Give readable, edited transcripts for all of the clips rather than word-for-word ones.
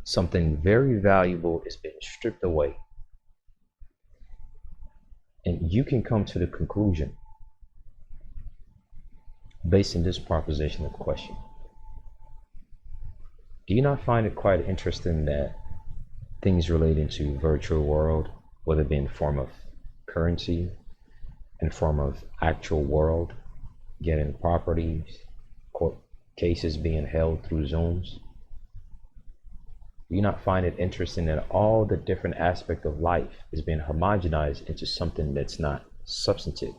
something very valuable is being stripped away. And you can come to the conclusion based on this proposition of question. Do you not find it quite interesting that things relating to virtual world, whether it be in form of currency, in form of actual world, getting properties, court cases being held through Zooms? Do you not find it interesting that all the different aspects of life is being homogenized into something that's not substantive,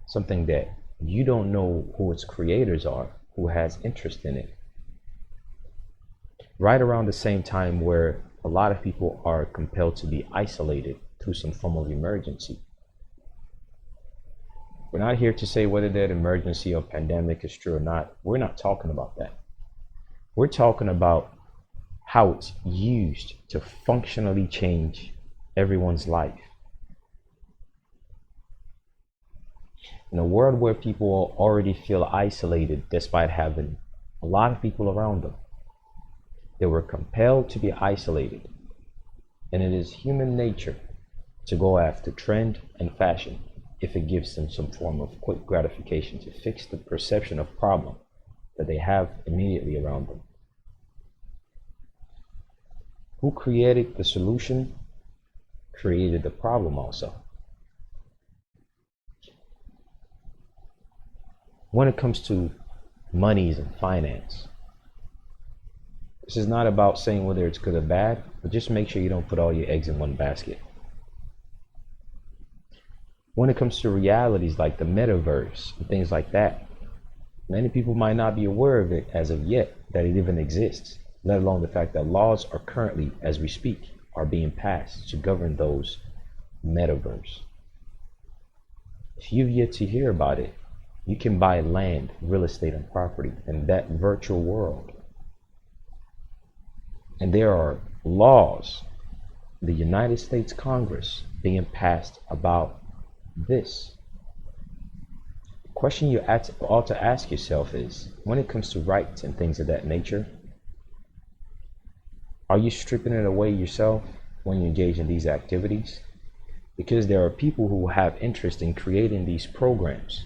something that you don't know who its creators are, who has interest in it? Right around the same time where a lot of people are compelled to be isolated through some form of emergency. We're not here to say whether that emergency or pandemic is true or not. We're not talking about that. We're talking about how it's used to functionally change everyone's life. In a world where people already feel isolated despite having a lot of people around them, they were compelled to be isolated. And it is human nature to go after trend and fashion if it gives them some form of quick gratification to fix the perception of problem that they have immediately around them. Who created the solution created the problem also. When it comes to monies and finance, this is not about saying whether it's good or bad, but just make sure you don't put all your eggs in one basket. When it comes to realities like the Metaverse and things like that, many people might not be aware of it as of yet, that it even exists, let alone the fact that laws are currently, as we speak, are being passed to govern those Metaverse. If you've yet to hear about it, you can buy land, real estate, and property in that virtual world. And there are laws, the United States Congress, being passed about this. The question you ought to ask yourself is, when it comes to rights and things of that nature, are you stripping it away yourself when you engage in these activities? Because there are people who have interest in creating these programs,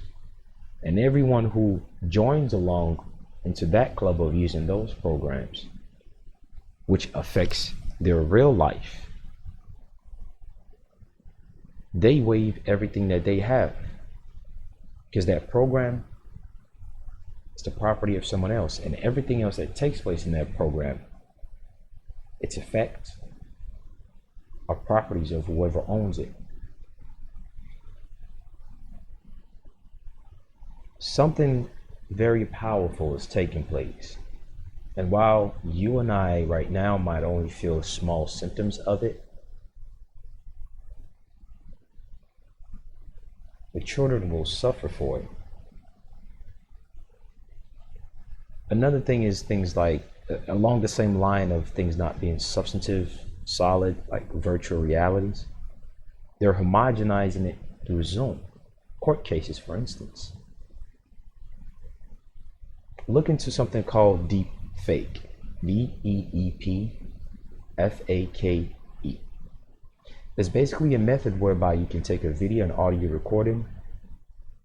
and everyone who joins along into that club of using those programs, which affects their real life, they waive everything that they have, because that program is the property of someone else, and everything else that takes place in that program, its effects, are properties of whoever owns it. Something very powerful is taking place. And while you and I right now might only feel small symptoms of it, the children will suffer for it. Another thing is things like, along the same line of things not being substantive, solid, like virtual realities, they're homogenizing it through Zoom. Court cases, for instance. Look into something called deepfake, DEEPFAKE. It's basically a method whereby you can take a video and audio recording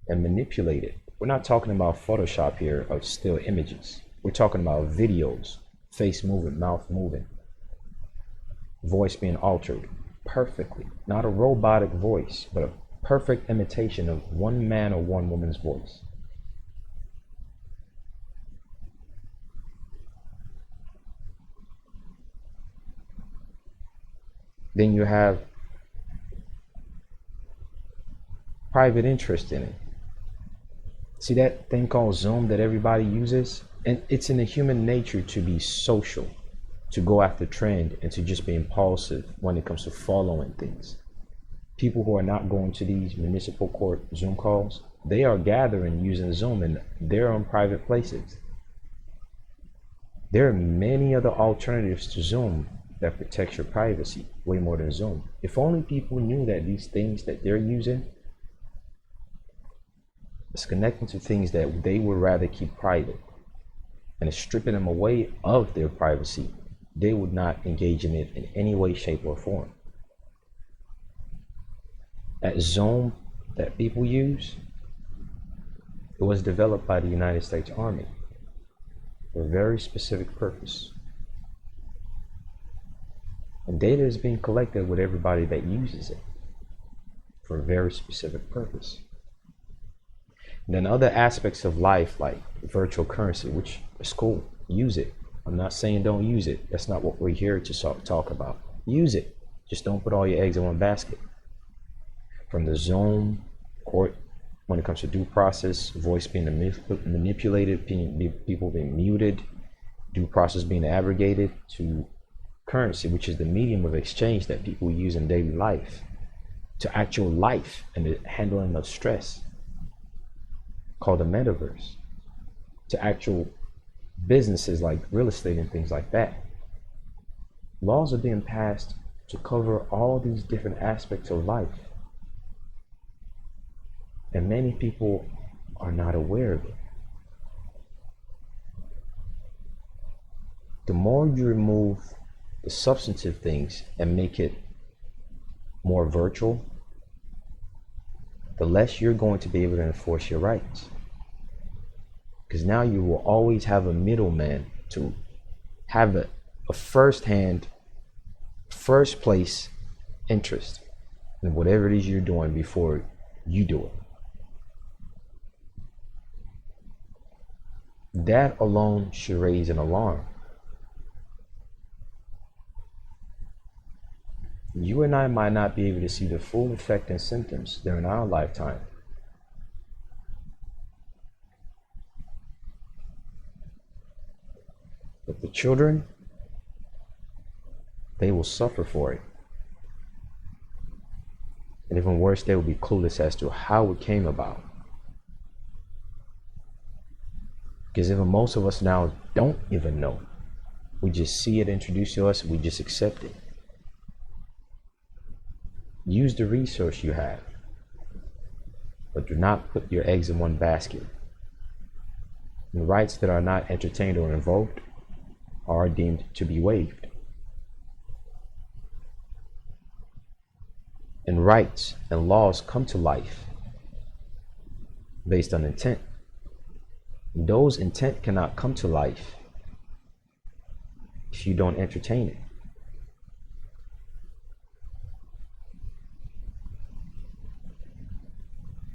and manipulate it. We're not talking about Photoshop here of still images. We're talking about videos, face moving, mouth moving, voice being altered perfectly. Not a robotic voice, but a perfect imitation of one man or one woman's voice. Then you have private interest in it. See that thing called Zoom that everybody uses? And it's in the human nature to be social, to go after trend, and to just be impulsive when it comes to following things. People who are not going to these municipal court Zoom calls, they are gathering using Zoom in their own private places. There are many other alternatives to Zoom that protects your privacy way more than Zoom. If only people knew that these things that they're using is connecting to things that they would rather keep private, and it's stripping them away of their privacy they would not engage in it in any way, shape, or form. That zone that people use, it was developed by the United States Army for a very specific purpose. And data is being collected with everybody that uses it for a very specific purpose. And then other aspects of life, like virtual currency, which is cool, use it. I'm not saying don't use it. That's not what we're here to talk about. Use it. Just don't put all your eggs in one basket. From the zone, court, when it comes to due process, voice being manipulated, people being muted, due process being abrogated, to currency, which is the medium of exchange that people use in daily life, to actual life and the handling of stress, called the Metaverse, to actual businesses like real estate and things like that. Laws are being passed to cover all these different aspects of life. And many people are not aware of it. The more you remove the substantive things and make it more virtual, the less you're going to be able to enforce your rights. Because now you will always have a middleman to have a first-hand, first-place interest in whatever it is you're doing before you do it. That alone should raise an alarm. You and I might not be able to see the full effect and symptoms during our lifetime. But the children, they will suffer for it. And even worse, they will be clueless as to how it came about. Because even most of us now don't even know. We just see it introduced to us, we just accept it. Use the resource you have, but do not put your eggs in one basket. And rights that are not entertained or invoked are deemed to be waived. And rights and laws come to life based on intent. Those intent cannot come to life if you don't entertain it.